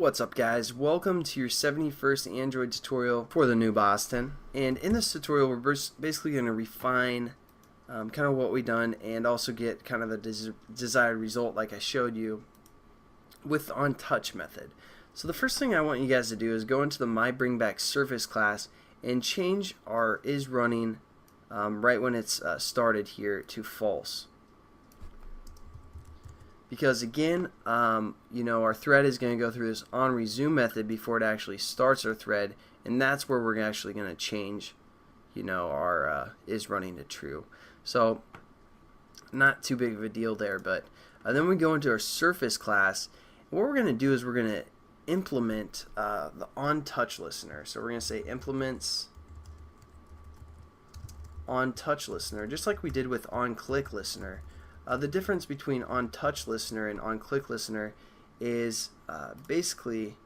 What's up guys, welcome to your 71st Android tutorial for the new Boston. And in this tutorial we're basically going to refine kind of what we've done and also get kind of a desired result like I showed you with the OnTouch method. So the first thing I want you guys to do is go into the MyBringBackSurface class and change our isRunning right when it's started here to false. Because again, our thread is going to go through this onResume method before it actually starts our thread, and that's where we're actually going to change, our isRunning to true. So not too big of a deal there, but then we go into our Surface class. And what we're going to do is we're going to implement the OnTouch listener. So we're going to say implements OnTouch listener, just like we did with OnClick listener. The difference between OnTouch listener and OnClick listener is basically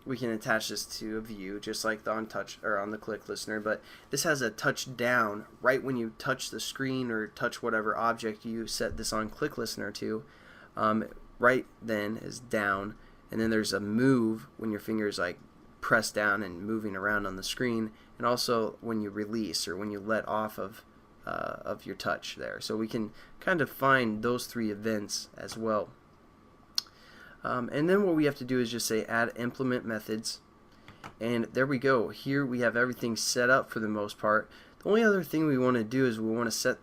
we can attach this to a view just like the OnTouch or on the click listener, but this has a touch down right when you touch the screen or touch whatever object you set this OnClick listener to. Right then is down, and then there's a move when your fingers like press down and moving around on the screen, and also when you release or when you let off of your touch there. So we can kind of find those three events as well. And then what we have to do is just say add implement methods, and there we go. Here we have everything set up for the most part. The only other thing we want to do is we want to set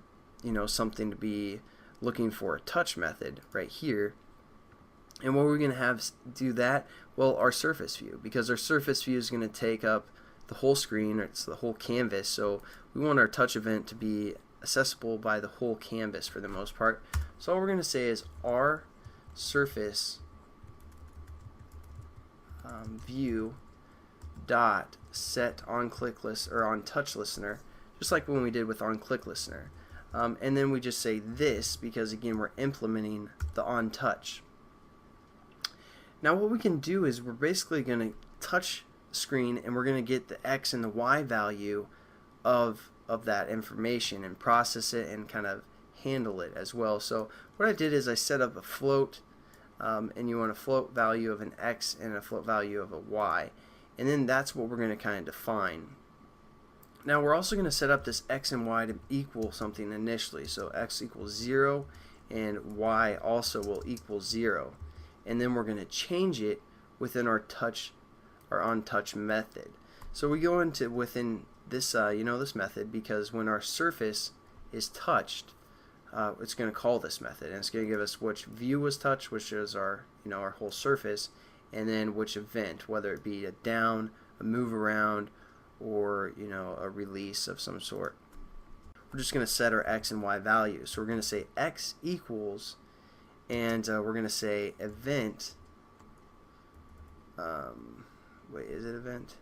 something to be looking for a touch method right here. And what we're going to have do that, well, our surface view, because our surface view is going to take up the whole screen, or it's the whole canvas, so we want our touch event to be accessible by the whole canvas for the most part. So all we're going to say is our surface view dot set OnClick list or OnTouch listener, just like when we did with OnClick listener, and then we just say this because again we're implementing the OnTouch. Now what we can do is we're basically going to touch screen and we're going to get the X and the Y value of that information and process it and kind of handle it as well. So what I did is I set up a float, and you want a float value of an X and a float value of a Y, and then that's what we're going to kind of define. Now we're also going to set up this X and Y to equal something initially, so X equals 0 and Y also will equal 0, and then we're going to change it within our OnTouch method. So we go into within this this method, because when our surface is touched, it's going to call this method, and it's going to give us which view was touched, which is our our whole surface, and then which event, whether it be a down, a move around, or a release of some sort. We're just going to set our X and Y values. So we're going to say X equals, and we're going to say event. Wait, is it event?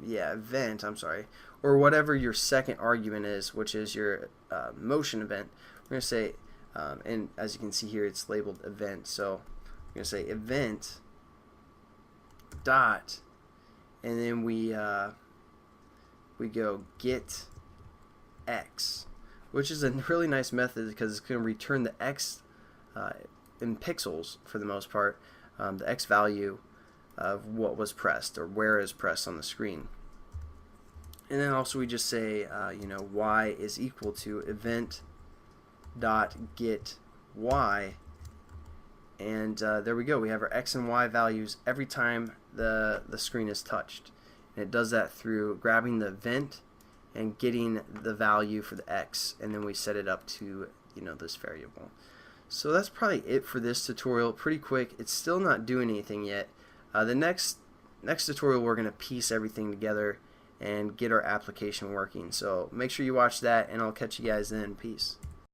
Yeah, event, I'm sorry. Or whatever your second argument is, which is your motion event. We're going to say, and as you can see here, it's labeled event. So we're going to say event dot, and then we go get X, which is a really nice method because it's going to return the X in pixels for the most part, the X value of what was pressed or where is pressed on the screen. And then also we just say Y is equal to event dot get Y, and there we go. We have our X and Y values every time the screen is touched, and it does that through grabbing the event and getting the value for the X, and then we set it up to this variable. So that's probably it for this tutorial. Pretty quick. It's still not doing anything yet. The next tutorial we're going to piece everything together and get our application working. So make sure you watch that, and I'll catch you guys then. Peace.